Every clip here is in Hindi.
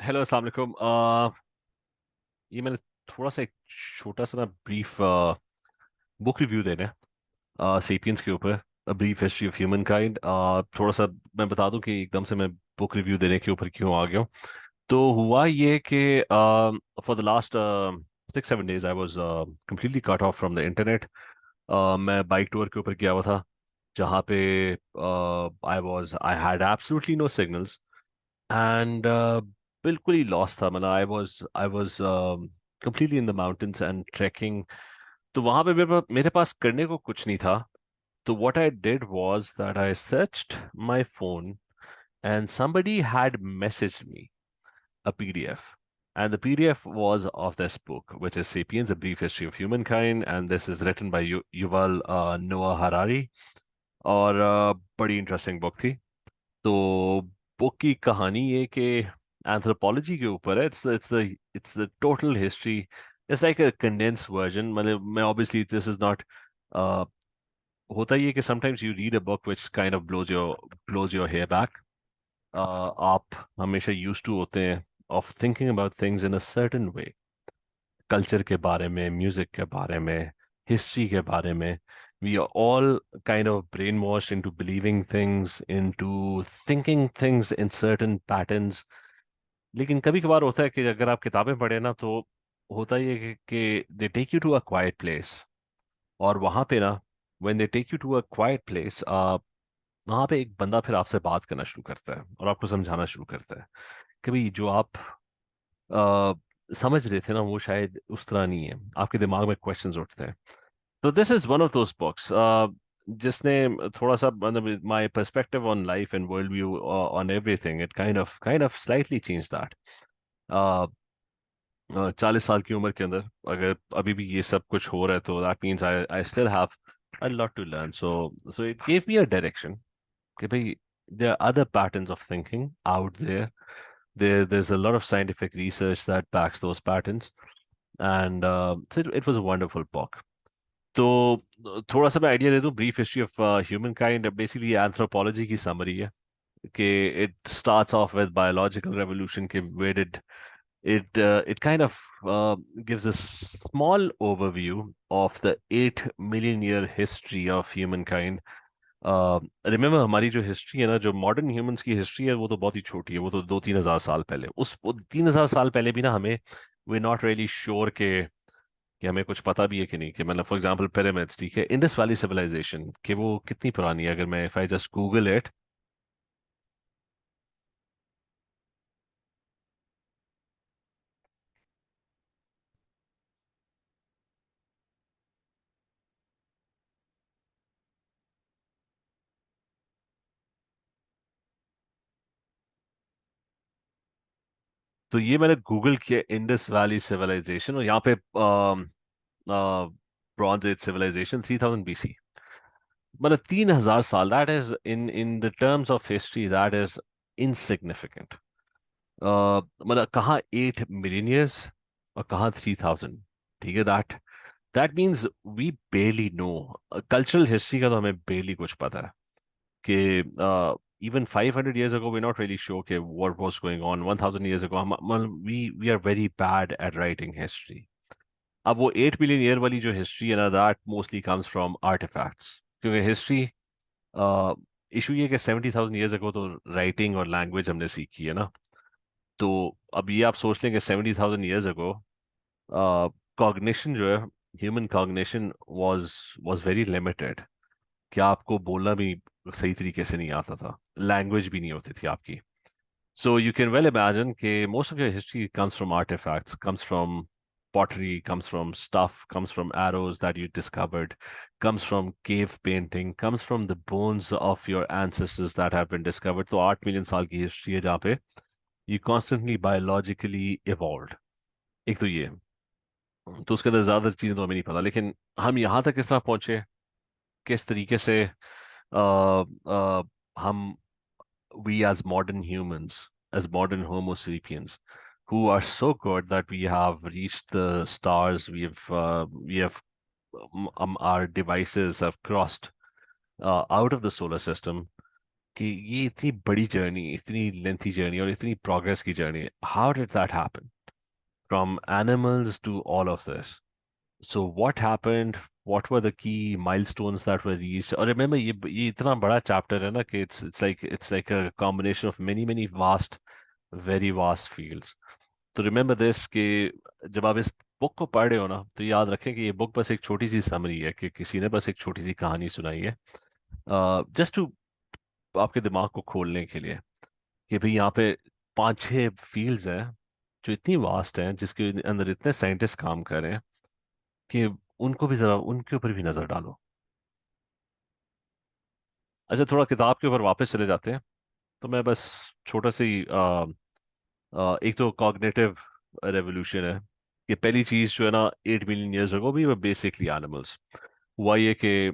हेलो अस्सलाम वालेकुम। ये मैंने थोड़ा सा एक छोटा सा ना ब्रीफ बुक रिव्यू देना है सेपियंस के ऊपर, a brief history of human kind. थोड़ा सा मैं बता दूं कि एकदम से मैं बुक रिव्यू देने के ऊपर क्यों आ गया हूँ। तो हुआ ये कि for the last 6-7 days I was completely cut off from the internet. मैं बाइक टूर के ऊपर गया हुआ था, जहाँ पे I had absolutely no signals and बिल्कुल ही लॉस्ट था। मतलब I was completely in the mountains and trekking. तो वहां पे मेरे पास करने को कुछ नहीं था। तो what I did was that I searched my phone and somebody had messaged me a PDF, and the PDF was of this book, which is *Sapiens: A Brief History of Humankind*, and this is written by Yuval Noah Harari। और बड़ी इंटरेस्टिंग बुक थी। तो बुक की कहानी ये कि एंथ्रोपोलॉजी के ऊपर है। It's the total history. It's like a condense version. मतलब मैं ऑब्वियसली दिस इज नॉट, होता ही है कि sometimes you read a book which kind of blows your hair back. आप हमेशा यूज्ड टू होते हैं of thinking about things in a certain way, culture के बारे में, म्यूजिक के बारे में, हिस्ट्री के बारे में। We are all kind of brainwashed into believing things, into thinking things in certain patterns। लेकिन कभी कभार होता है कि अगर आप किताबें पढ़े ना, तो होता ही है कि they take you to a quiet place। और वहां पे ना, when they take you to a quiet place, वहां पे एक बंदा फिर आपसे बात करना शुरू करता है और आपको समझाना शुरू करता है कि भाई जो आप समझ रहे थे ना, वो शायद उस तरह नहीं है। आपके दिमाग में क्वेश्चंस उठते हैं। तो this is one of those books जिसने थोड़ा सा, मतलब my perspective on life and world view on everything, it kind of slightly change that. 40 साल की उम्र के अंदर अगर अभी भी ये सब कुछ हो रहा है, तो that means I I still have a lot to learn. So it gave me a direction कि भाई there are other patterns of thinking out there. There's a lot of scientific research that backs those patterns, and so it was a wonderful book। तो थोड़ा सा मैं आइडिया दे दूं, brief history of human kind basically anthropology की समरी है। कि it starts of with biological revolution के where did it kind of gives a small overview of the 8 million year history of humankind। Remember हमारी जो हिस्ट्री है ना, जो मॉडर्न ह्यूमंस की हिस्ट्री है, वो तो बहुत ही छोटी है। वो तो 2-3 हज़ार साल पहले, उस 3 हज़ार साल पहले भी ना, हमें वे नॉट रियली श्योर कि हमें कुछ पता भी है कि नहीं। कि मतलब फॉर एग्जांपल पिरामिड्स, ठीक है, इंडस वैली सिविलाइजेशन, कि वो कितनी पुरानी है। अगर मैं if I just Google it, तो ये मैंने गूगल किया इंडस वैली सिविलाइजेशन, और यहाँ पे ब्रॉन्ज एज सिविलाइजेशन 3000 BC। मतलब 3 हज़ार साल, that is in the terms of history that is insignificant. मतलब कहाँ 8 मिलियन ईयर्स और कहाँ 3000। ठीक है, that means we barely know. Cultural history का तो हमें बेरली कुछ पता है। कि even 500 years ago we're not really sure कि what was going on 1000 years ago। we are very bad at writing history। अब वो 8 million year वाली जो हिस्ट्री है ना, that mostly comes from artifacts। क्योंकि हिस्ट्री इशू ये कि 70,000 years ago तो राइटिंग और लैंग्वेज हमने सीखी है ना। तो अब ये आप सोच लें कि 70,000 years ago कॉग्निशन जो है, human cognition was very limited। कि आपको बोलना भी सही तरीके से नहीं आता था, लैंग्वेज भी नहीं होती थी आपकी। So you can well imagine कि most of your history comes from artefacts, comes from pottery, comes from stuff, comes from arrows that you discovered, comes from cave painting, comes from the bones of your ancestors that have been discovered। तो 8 मिलियन साल की हिस्ट्री है जहाँ पे you constantly biologically evolved। एक तो ये, तो उसके अंदर ज्यादा चीजें तो हमें नहीं पता, लेकिन हम यहाँ तक किस तरह पहुंचे, किस तरीके से हम, we as modern humans, as modern Homo sapiens, who are so good that we have reached the stars, we have our devices have crossed out of the solar system कि ये इतनी बड़ी जर्नी, इतनी लेंथी जर्नी और इतनी प्रोग्रेस की journey, how did that happen from animals to all of this? So what happened, what were the key milestones that were reached? और रिमेंबर, ये इतना बड़ा चैप्टर है ना कि it's like a combination of many many vast, very vast fields. तो रिमेंबर दिस कि जब आप इस बुक को पढ़ रहे हो ना, तो याद रखें कि ये बुक बस एक छोटी सी समरी है, कि किसी ने बस एक छोटी सी कहानी सुनाई है, जस्ट टू आपके दिमाग को खोलने के लिए, कि भाई यहाँ पे पांच छह फील्ड्स हैं जो इतनी वास्ट हैं, जिसके अंदर इतने साइंटिस्ट काम कर रहे हैं, कि उनको भी जरा उनके ऊपर भी नजर डालो। अच्छा, थोड़ा किताब के ऊपर वापस चले जाते हैं। तो मैं बस छोटा सी एक तो कॉग्निटिव रेवोल्यूशन है, कि पहली चीज जो है ना, 8 मिलियन ईयर्स अगो भी वो बेसिकली एनिमल्स। हुआ ये कि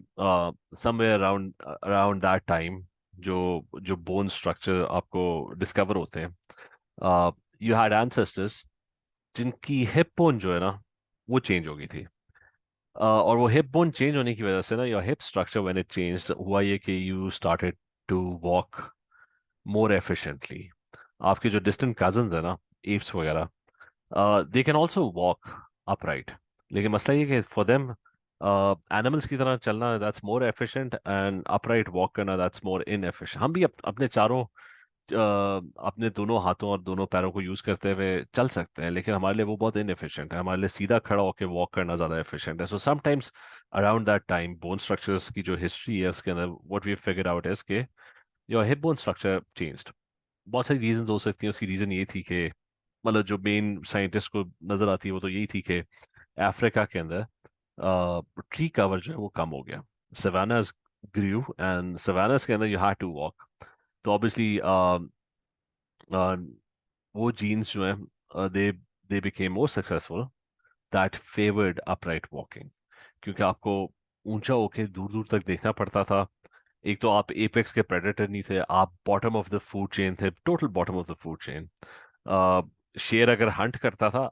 somewhere around around that time, जो जो बोन स्ट्रक्चर आपको डिस्कवर होते हैं, यू हैड एंसेस्टर्स जिनकी हिप बोन जो है ना, वो चेंज हो गई थी। और वो हिप बोन चेंज होने की वजह से ना, your hip structure when it changed, हुआ ये कि you started to walk more efficiently. आपके जो डिस्टेंट कजन्स है ना, एप्स वगैरह, they can also walk upright. लेकिन मसला ये कि फॉर देम एनिमल्स की तरह चलना that's more efficient, and upright walk करना दैट्स मोर इनएफिशिएंट। हम भी अपने चारों अपने दोनों हाथों और दोनों पैरों को यूज करते हुए चल सकते हैं, लेकिन हमारे लिए वो बहुत इनएफिशिएंट है। हमारे लिए सीधा खड़ा होकर वॉक करना ज्यादा एफिशिएंट है। So sometimes around that time, bone structures की जो हिस्ट्री है उसके अंदर, what we figure out is के your hip bone structure changed. बहुत सारी रीजंस हो सकती हैं। उसकी रीजन ये थी कि, मतलब जो मेन साइंटिस्ट को नजर आती है वो तो यही थी कि अफ्रीका के अंदर ट्री कवर जो है वो कम हो गया, सवानास ग्रीव, एंड सवानास के अंदर यू हैड टू वॉक। तो ऑब्वियसली वो जीन्स जो हैं, they they became more successful, that favoured upright walking, क्योंकि आपको ऊंचा होके दूर दूर तक देखना पड़ता था। एक तो आप एपेक्स के प्रेडेटर नहीं थे, आप bottom of the food chain थे, total bottom of the food chain. शेर अगर हंट करता था,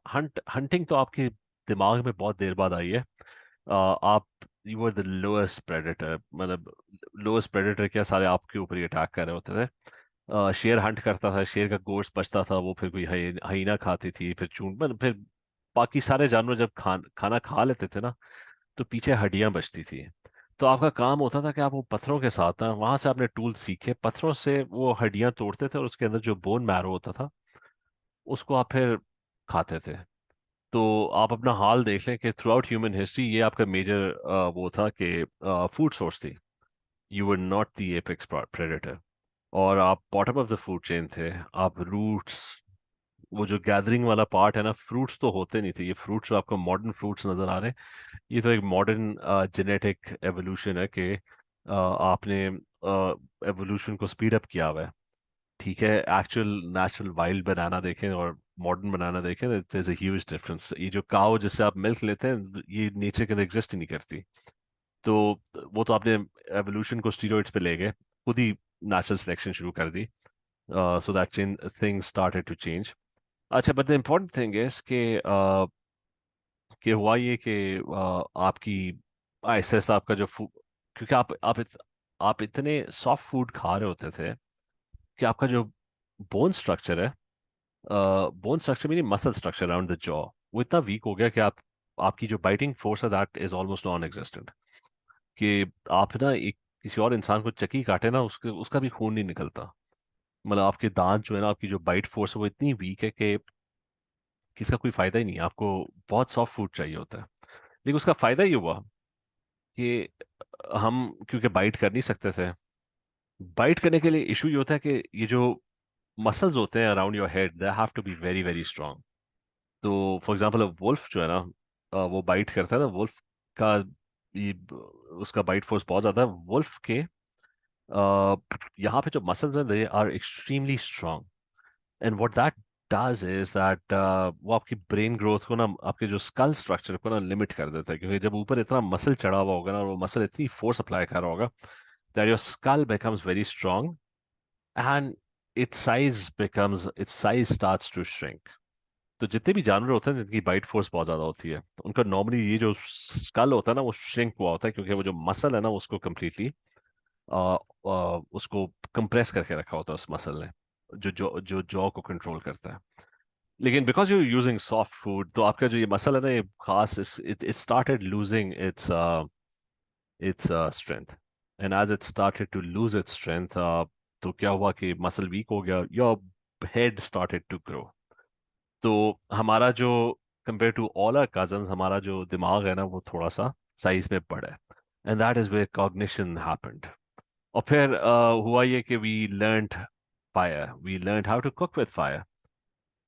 हंटिंग तो आपके दिमाग में बहुत देर बाद आई है। आप, you were the lowest predator, मतलब लोएस्ट प्रेडेटर क्या, सारे आपके ऊपर ही अटैक कर रहे होते थे। शेर हंट करता था, शेर का गोश्त बचता था, वो फिर कोई हाइना खाती थी, फिर चून, मतलब फिर बाकी सारे जानवर जब खाना खा लेते थे ना, तो पीछे हड्डियां बचती थी। तो आपका काम होता था कि आप वो पत्थरों के साथ ना, वहां से आपने टूल सीखे, पत्थरों से वो हड्डियां तोड़ते थे, और उसके अंदर जो बोन मैरो होता था, उसको आप फिर खाते थे। तो आप अपना हाल देख लें कि थ्रू आउट ह्यूमन हिस्ट्री ये आपका मेजर वो था कि फूड सोर्स थी। You were not the apex predator, और आप bottom of the food chain थे। आप रूट्स, वो जो गैदरिंग वाला पार्ट है ना, फ्रूट्स तो होते नहीं थे। ये फ्रूट्स जो आपको मॉडर्न फ्रूट्स नजर आ रहे हैं, ये तो एक मॉडर्न जेनेटिक एवोल्यूशन है, कि आपने एवोल्यूशन को स्पीड अप किया हुआ है। ठीक है, एक्चुअल नेचुरल वाइल्ड बनाना देखें और मॉडर्न बनाना देखें, there is a huge difference. ये जो काव जिससे आप मिल्क लेते हैं, ये नेचर के अंदर एग्जिस्ट ही नहीं करती। तो वो तो आपने एवोल्यूशन को स्टीरॉइड्स पे ले गए, खुद ही नेचुरल सिलेक्शन शुरू कर दी, so that things started to change. अच्छा, but the important thing is कि हुआ ये कि आपकी ऐसे ऐसा आपका जो फूड, क्योंकि आप इतने सॉफ्ट फूड खा रहे होते थे, कि आपका जो बोन स्ट्रक्चर है, bone structure meaning muscle structure around the jaw, वो इतना वीक हो गया कि आपकी जो बाइटिंग फोर्स है that is almost non existent. कि आप ना एक किसी और इंसान को चक्की काटे ना, उसके उसका भी खून नहीं निकलता। मतलब आपके दांत जो है ना, आपकी जो बाइट फोर्स है वो इतनी वीक है कि इसका कोई फायदा ही नहीं है। आपको बहुत सॉफ्ट फूड चाहिए होता है। लेकिन उसका फायदा ये हुआ कि हम क्योंकि बाइट कर नहीं सकते थे, बाइट करने के लिए इशू ये होता है कि ये जो मसल्स होते हैं around your head, they have to be very very strong. तो फॉर एग्जांपल वुल्फ जो है ना, वो बाइट करता है ना, वुल्फ का ये उसका बाइट फोर्स बहुत ज्यादा है। वुल्फ के यहाँ पे जो मसल्स हैं, they are extremely strong, and what that does is that वो आपकी ब्रेन ग्रोथ को ना, आपके जो स्कल स्ट्रक्चर को ना लिमिट कर देता है, क्योंकि जब ऊपर इतना मसल चढ़ा हुआ होगा ना, और वो मसल इतनी फोर्स अप्लाई कर रहा होगा, that your skull becomes very strong, and its size starts to shrink। तो जितने भी जानवर होते हैं जिनकी बाइट फोर्स बहुत ज्यादा होती है, तो उनका नॉर्मली ये जो स्कल होता है ना, वो श्रिंक हुआ होता है, क्योंकि वो जो मसल है ना, उसको कम्प्लीटली उसको कंप्रेस करके रखा होता है उस मसल ने, जो जॉ को कंट्रोल करता है। लेकिन because you using soft food, तो आपका जो ये मसल है ना, ये खास it it started losing its strength. And as it started to lose its strength, तो क्या हुआ कि मसल वीक हो गया, your head started to grow. तो हमारा जो, compare to all our cousins, हमारा जो दिमाग है ना वो थोड़ा सा साइज में बड़ा है। And that is where cognition happened. और फिर हुआ ये कि we learned how to cook with fire.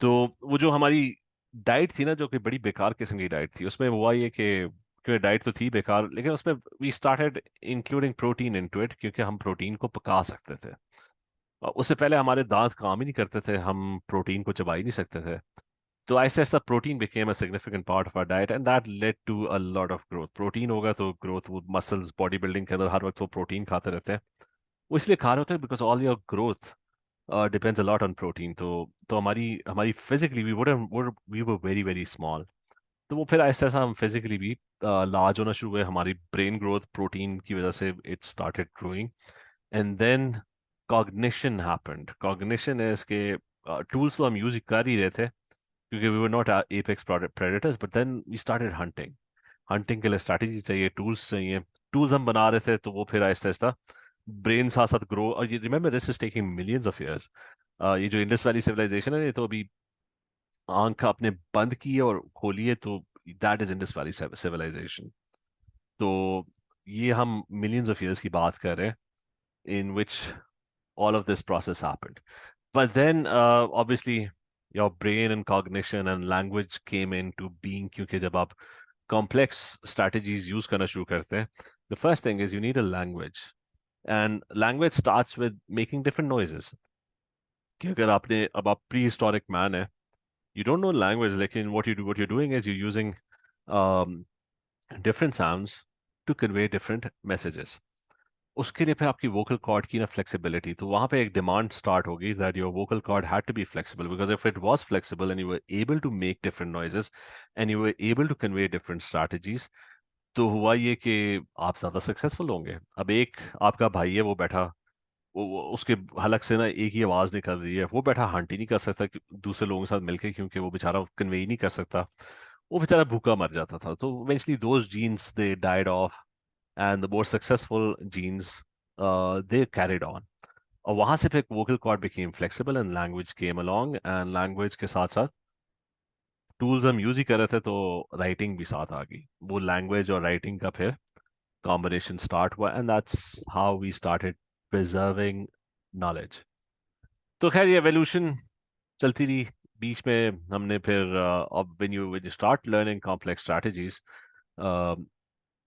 तो वो जो हमारी डाइट थी ना, जो कि बड़ी बेकार किस्म की डाइट थी, उसमें हुआ ये कि डाइट तो थी बेकार, लेकिन उसमें we started including protein into it, क्योंकि हम प्रोटीन को पका सकते थे। और उससे पहले हमारे दांत काम ही नहीं करते थे, हम प्रोटीन को चबा ही नहीं सकते थे। तो आहिस्ता आहिस्ता protein became a significant part of our diet, and that led to a lot of growth. Protein होगा तो ग्रोथ, वो मसल्स बॉडी बिल्डिंग के अंदर हर वक्त वो प्रोटीन खाते रहते हैं। वो इसलिए खा रहे होते हैं because all your growth depends a lot on protein. तो हमारी हमारी physically we were very very small. तो वो फिर ऐसा ऐसा हम फिजिकली भी लार्ज होना शुरू हुए, हमारी ब्रेन ग्रोथ प्रोटीन की वजह से it started growing. And then cognition happened. Cognition है इसके टूल्स तो हम यूज कर ही रहे थे, क्योंकि we were not apex predators, but then we started hunting. Hunting के लिए स्ट्रैटेजी चाहिए, टूल्स चाहिए। टूल्स हम बना रहे थे, तो वो फिर आहिस्ता आहिस्ता ब्रेन साथ साथ ग्रो। और ये remember, this is taking millions of years. ये जो इंडस वैली सिविलाइजेशन है, ये तो अभी आंख आपने बंद की है और खोली है, तो that is Indus valley civilization. तो ये हम मिलियंस ऑफ ईयर्स की बात कर रहे हैं, इन विच all of this process happened. But then, obviously, your brain and cognition and language came into being, क्योंकि जब आप complex strategies use करना शुरू करते हैं, the first thing is you need a language. And language starts with making different noises. कि अगर आपने, अब आप prehistoric man है, you don't know language, लेकिन what you're doing is you're using um, different sounds to convey different messages. उसके लिए फिर आपकी वोकल कॉर्ड की ना फ्लेक्सिबिलिटी, तो वहां पे एक डिमांड स्टार्ट होगी that your vocal cord had to be flexible, because if it was flexible and you were able to make different noises and you were able to convey different strategies, तो हुआ ये कि आप ज्यादा सक्सेसफुल होंगे। अब एक आपका भाई है, वो बैठा, उसके हलक से ना एक ही आवाज निकल रही है, वो बैठा हंट ही नहीं कर सकता दूसरे लोगों के साथ मिलके, क्योंकि वो बेचारा कन्वे ही नहीं कर सकता। वो बेचारा भूखा मर जाता था। तो eventually those genes they died off, and the more successful genes they carried on. और वहां से फिर vocal cord became flexible and language came along, and language के साथ साथ टूल्स हम यूज ही कर रहे थे, तो राइटिंग भी साथ आ गई। वो लैंग्वेज और राइटिंग का फिर कॉम्बिनेशन स्टार्ट हुआ, and that's how we started preserving knowledge. तो खैर ये एवोल्यूशन चलती रही। बीच में हमने फिर अब when you start learning complex strategies,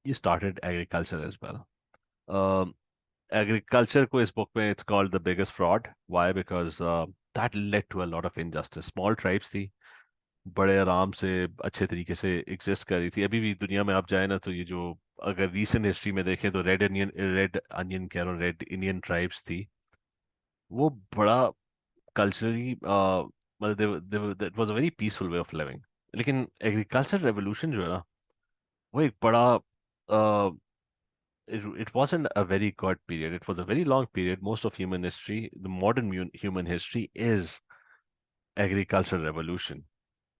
you started agriculture as well. Agriculture को इस book में it's called the biggest fraud. Why? Because that led to a lot of injustice. Small tribes थी, बड़े आराम से अच्छे तरीके से एग्जिस्ट कर रही थी। अभी भी दुनिया में आप जाए ना, तो ये जो, अगर रीसेंट हिस्ट्री में देखें, तो रेड अनियन कह रहा हूँ, रेड इंडियन ट्राइब्स थी। वो बड़ा कल्चरली, मतलब it was a very peaceful way of living. लेकिन एग्रीकल्चर रेवोल्यूशन जो है ना, वो एक बड़ा, it wasn't a very good period. It was a very long period. Most of human history, the modern human history, is agricultural revolution.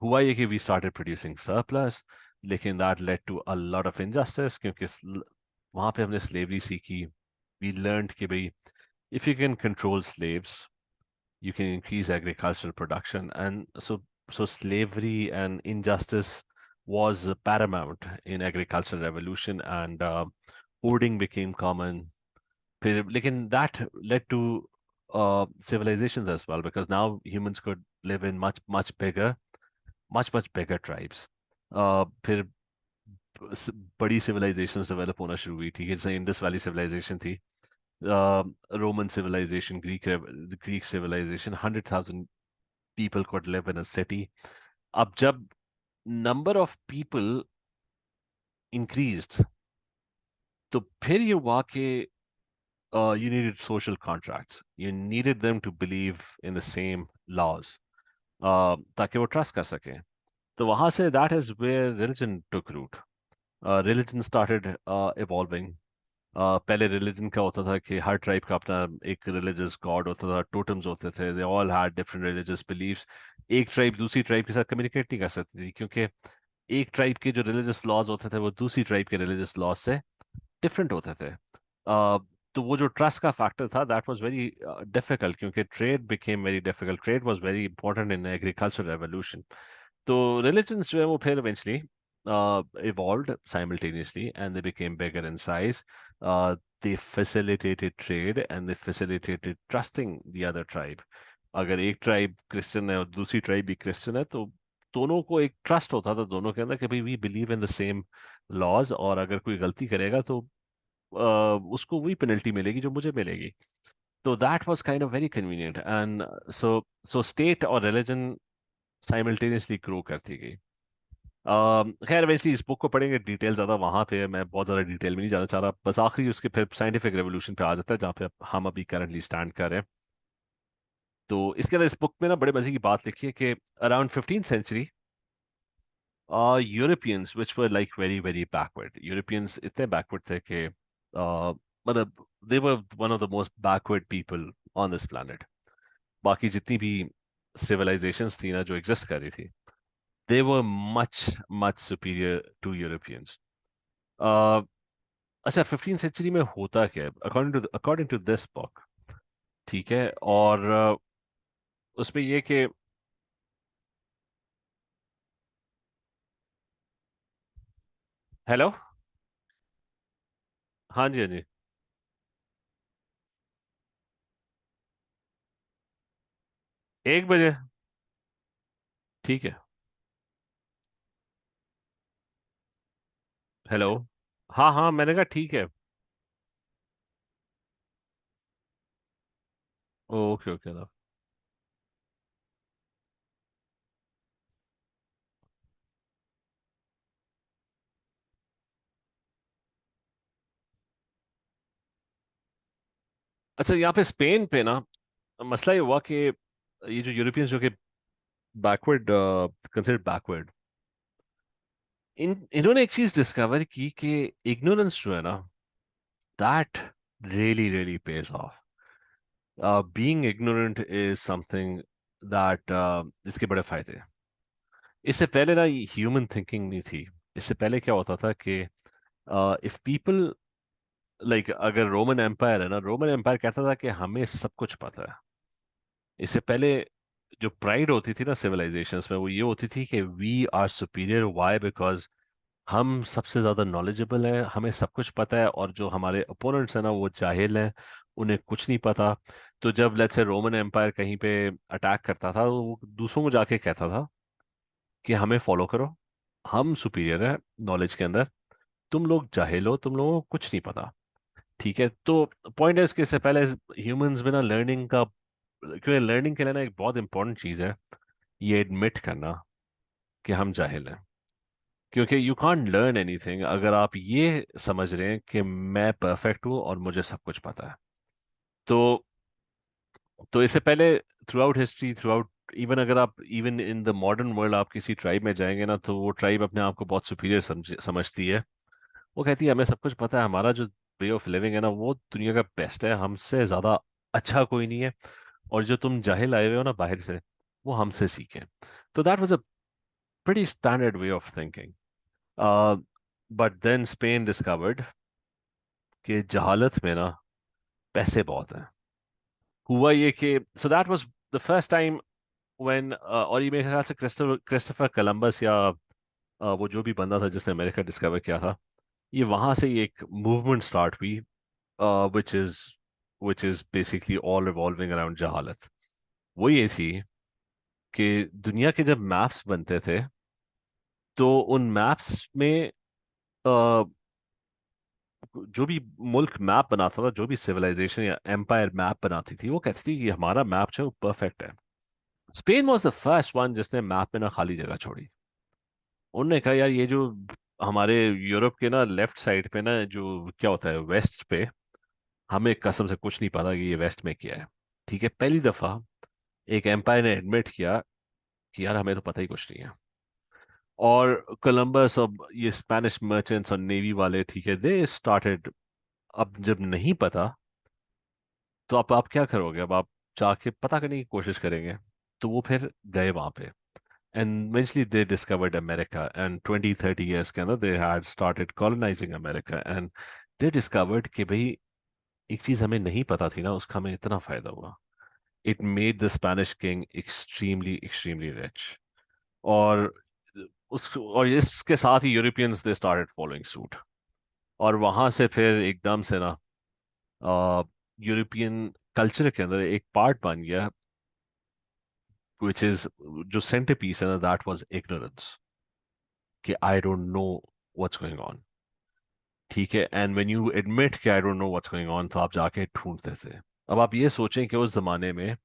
हुआ ये कि we started producing surplus, लेकिन that led to a lot of injustice, क्योंकि वहां पे हमने slavery सीखी। We learned कि भाई, if you can control slaves, you can increase agricultural production, and so slavery and injustice was paramount in agricultural revolution, and hoarding became common. फिर लेकिन that led to civilizations as well, because now humans could live in much bigger tribes. फिर स- बड़ी civilizations develop होना शुरू हुई। ठीक है, जैसे इंडस वैली civilization थी, Roman civilization, Greek civilization, 100,000 people could live in a city. अब जब number of people increased, तो फिर ये हुआ कि you needed social contracts. You needed them to believe in the same laws, ताकि वो ट्रस्ट कर सकें। तो वहां से that is where religion took root. Religion started evolving. पहले रिलीजन का होता था कि हर ट्राइब का अपना एक रिलीजियस गॉड होता था, टोटम्स होते थे, they all had different religious beliefs. एक ट्राइब दूसरी ट्राइब के साथ कम्युनिकेट नहीं कर सकती थी, क्योंकि एक ट्राइब के जो रिलीजियस लॉज होते थे वो दूसरी ट्राइब के रिलीजियस लॉज से डिफरेंट होते थे। तो वो जो ट्रस्ट का फैक्टर था, दैट वाज वेरी डिफिकल्ट, क्योंकि trade became very difficult, trade was very important in agriculture revolution. तो रिलीजन्स जो है वो फिर eventually evolved simultaneously, and they became bigger in size. They facilitated trade and they facilitated trusting the other tribe. अगर एक ट्राइब क्रिश्चियन है और दूसरी ट्राइब भी क्रिश्चियन है, तो दोनों को एक ट्रस्ट होता था दोनों के अंदर कि भाई we believe in the same laws, और अगर कोई गलती करेगा तो उसको वही पेनल्टी मिलेगी जो मुझे मिलेगी। तो that was kind of very convenient, and so so state और रिलीजन साइमल्टेनियसली ग्रो करती गई। खैर वैसे इस बुक को पढ़ेंगे, डिटेल ज़्यादा वहाँ पे है, मैं बहुत ज़्यादा डिटेल में नहीं जाना चाह रहा, बस आखिरी उसके फिर साइंटिफिक रेवोल्यूशन पे आ जाता है, जहाँ पे हम अभी करंटली स्टैंड कर रहे हैं। तो इसके अंदर इस बुक में ना बड़े मजे की बात लिखी है कि around 15th century Europeans which were like very very backward, Europeans इतने बैकवर्ड थे कि मतलब they were one of the most backward people on this planet. बाकी जितनी भी सिविलाइजेशंस थी ना जो एग्जिस्ट कर रही थी, they were much much superior to Europeans. अच्छा, 15th century में होता क्या है अकॉर्डिंग टू दिस बुक, ठीक है, और उसमें ये कि हेलो। हाँ जी, हाँ जी। 1 बजे। ठीक है। हेलो। हाँ हाँ, मैंने कहा ठीक है। ओके ओके ना। अच्छा, यहाँ पे स्पेन पे ना मसला ये हुआ कि ये जो यूरोपियंस जो कि बैकवर्ड, कंसिडर्ड बैकवर्ड, इन्होंने एक चीज डिस्कवर की कि इग्नोरेंस जो है ना, that really really page of. Being ignorant is something that, इसके बड़े फायदे हैं। इससे पहले ना ह्यूमन थिंकिंग नहीं थी। इससे पहले क्या होता था कि इफ पीपल लाइक, अगर रोमन एम्पायर है ना, रोमन एम्पायर कहता था कि हमें सब कुछ पता है। इससे पहले जो प्राइड होती थी ना सिविलाइजेशंस में, वो ये होती थी कि we are superior, why, because हम सबसे ज्यादा नॉलेजेबल हैं, हमें सब कुछ पता है, और जो हमारे अपोनेंट्स हैं ना वो जाहिल हैं, उन्हें कुछ नहीं पता। तो जब लेट्स से रोमन एम्पायर कहीं पे अटैक करता था, तो वो दूसरों को जाके कहता था कि हमें फॉलो करो, हम सुपीरियर है नॉलेज के अंदर, तुम लोग जाहिल हो, तुम लोगों को कुछ नहीं पता। ठीक है, तो पॉइंट है इसके, इससे पहले ह्यूमंस में ना लर्निंग का, क्योंकि लर्निंग के लिए ना एक बहुत इंपॉर्टेंट चीज़ है ये एडमिट करना कि हम जाहिल हैं। क्योंकि यू कांट लर्न एनीथिंग अगर आप ये समझ रहे हैं कि मैं परफेक्ट हूँ और मुझे सब कुछ पता है। तो इससे पहले through out history, through out, even अगर आप even in the modern world आप किसी ट्राइब में जाएंगे ना, तो वो ट्राइब अपने आप को बहुत सुपीरियर समझती है। वो कहती है हमें सब कुछ पता है, हमारा जो वे ऑफ लिविंग है ना वो दुनिया का बेस्ट है, हमसे ज़्यादा अच्छा कोई नहीं है, और जो तुम जाहिल आए हुए हो ना बाहर से, वो हमसे सीखें। तो that was a pretty standard way of thinking. But then Spain discovered कि जहालत में ना पैसे बहुत हैं। हुआ ये कि so that was the first time when, और ये मेरे ख्याल से क्रिस्टोफर कोलंबस या वो जो भी बंदा था जिसने अमेरिका डिस्कवर किया था, ये वहां से ये एक मूवमेंट स्टार्ट हुई, which is basically all revolving around जहालत। वो ये थी कि दुनिया के जब मैप्स बनते थे, तो उन मैप्स में अ, जो भी मुल्क मैप बनाता था, जो भी सिविलाइजेशन या एम्पायर मैप बनाती थी, वो कहती थी कि हमारा मैप जो है वो परफेक्ट है। Spain was the first one जिसने मैप में ना खाली जगह छोड़ी। उनने कहा यार, ये जो हमारे यूरोप के ना लेफ्ट साइड पे ना जो क्या होता है वेस्ट पे, हमें कसम से कुछ नहीं पता कि ये वेस्ट में क्या है। ठीक है, पहली दफा एक एम्पायर ने एडमिट किया कि यार हमें तो पता ही कुछ नहीं है। और कोलंबस और ये स्पेनिश मर्चेंट्स और नेवी वाले, ठीक है, दे स्टार्टेड अब जब नहीं पता, तो अब आप क्या करोगे? अब आप जाके पता करने की कोशिश करेंगे। तो वो फिर गए वहां पे, and eventually they discovered America, and 20-30 years के अंदर they had started colonising America, and they discovered कि भाई एक चीज हमें नहीं पता थी ना, उसका हमें इतना फायदा हुआ। It made the Spanish king extremely extremely rich. और इसके साथ ही Europeans they started following suit. और वहां से फिर एकदम से ना यूरोपियन कल्चर के अंदर एक पार्ट बन गया, विच इज जो सेंटर पीस है ना, दैट वाज इग्नोरेंस, कि I don't know what's going on. ठीक है, एंड व्हेन यू एडमिट कि I don't know what's going on, तो आप जाके ढूंढते थे। अब आप ये सोचें कि उस जमाने में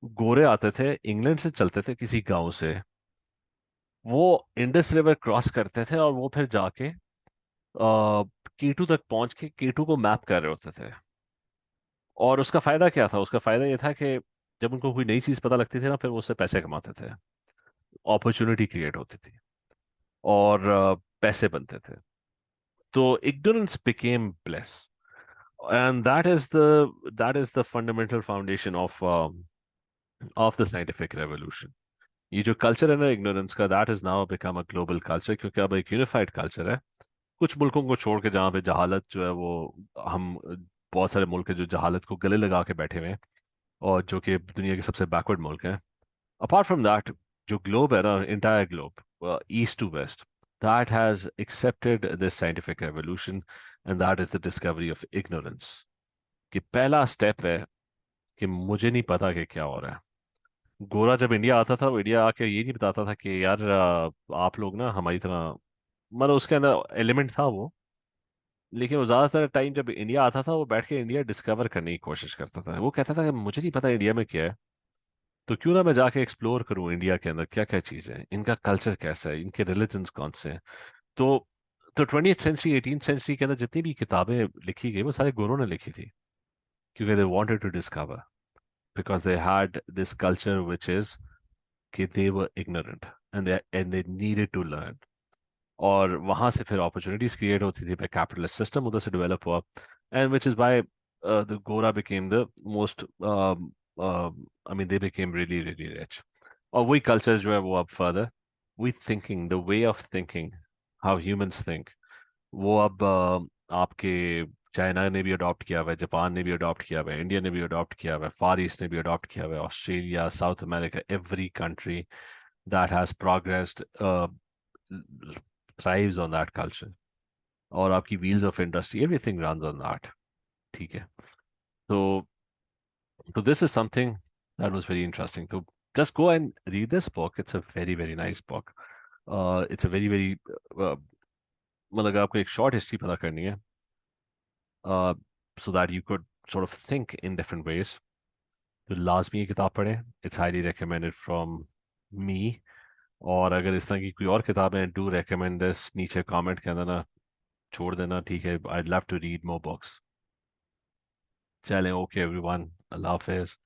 गोरे आते थे, इंग्लैंड से चलते थे किसी गांव से, वो इंडस रिवर क्रॉस करते थे, और वो फिर जाके केटू तक पहुंच के केटू को मैप कर रहे होते थे। और उसका फायदा क्या था? उसका फायदा ये था कि जब उनको कोई नई चीज पता लगती थी ना, फिर वो उससे पैसे कमाते थे, अपॉर्चुनिटी क्रिएट होती थी, और पैसे बनते थे। तो ignorance became bliss, and that is the fundamental foundation of the scientific revolution. ये जो कल्चर है ना इग्नोरेंस का, that is now become a global culture, क्योंकि अब एक यूनिफाइड कल्चर है। कुछ मुल्कों को छोड़ के जहाँ पे जहालत जो है वो, हम बहुत सारे मुल्क हैं जो जहालत को गले लगा के बैठे हुए हैं, और जो कि दुनिया के सबसे बैकवर्ड मुल्क हैं। अपार्ट फ्रॉम दैट, जो ग्लोब है ना, entire globe, east to west, that has accepted this scientific revolution, and that is the discovery of ignorance. कि पहला स्टेप है कि मुझे नहीं पता कि क्या हो रहा है। गोरा जब इंडिया आता था, वो इंडिया आके ये नहीं बताता था कि यार आप लोग ना हमारी तरह, मतलब उसके अंदर एलिमेंट था वो। लेकिन वो ज्यादातर टाइम जब इंडिया आता था, वो बैठ के इंडिया डिस्कवर करने की कोशिश करता था। वो कहता था कि मुझे नहीं पता इंडिया में क्या है, तो क्यों ना मैं जाके एक्सप्लोर करूं इंडिया के अंदर क्या क्या चीजें हैं, इनका कल्चर कैसा है, इनके रिलीजन्स कौन से हैं। तो 20th सेंचुरी 18th सेंचुरी के अंदर जितनी भी किताबें लिखी गई, वो सारे गुरुओं ने लिखी थी, क्योंकि they wanted to discover, because they had this culture which is कि they were ignorant, and they needed to learn. और वहां से फिर अपॉर्चुनिटीज क्रिएट होती थी, फिर कैपिटलिस्ट सिस्टम उधर से डेवलप हुआ, and which is by the गोरा became the most, I mean they became really really rich. और वही कल्चर जो है वो अब further, we thinking, the way of thinking, how humans think, वो अब आपके चाइना ने भी अडॉप्ट किया हुआ है, जापान ने भी अडॉप्ट किया हुआ है, इंडिया ने भी अडॉप्ट किया हुआ है, फार ईस्ट ने भी अडॉप्ट किया हुआ है, Australia, south America, every country that has progressed thrives on that culture। और आपकी wheels of industry, everything runs on that। ठीक है। तो this is something that was very interesting, so just go and read this book, it's a very very nice book। it's a very very uh, मतलब अगर आपको एक शॉर्ट हिस्ट्री पता करनी है, uh, so that you could sort of think in different ways, तो लाजमी ये किताब पढ़ें। It's highly recommended from me. और अगर इस तरह की कोई और किताबें, डू रेकमेंड दिस, नीचे कमेंट के अंदर ना छोड़ देना, ठीक है? I love to read more books. चलें, ओके एवरीवन, अल्लाह हाफिज।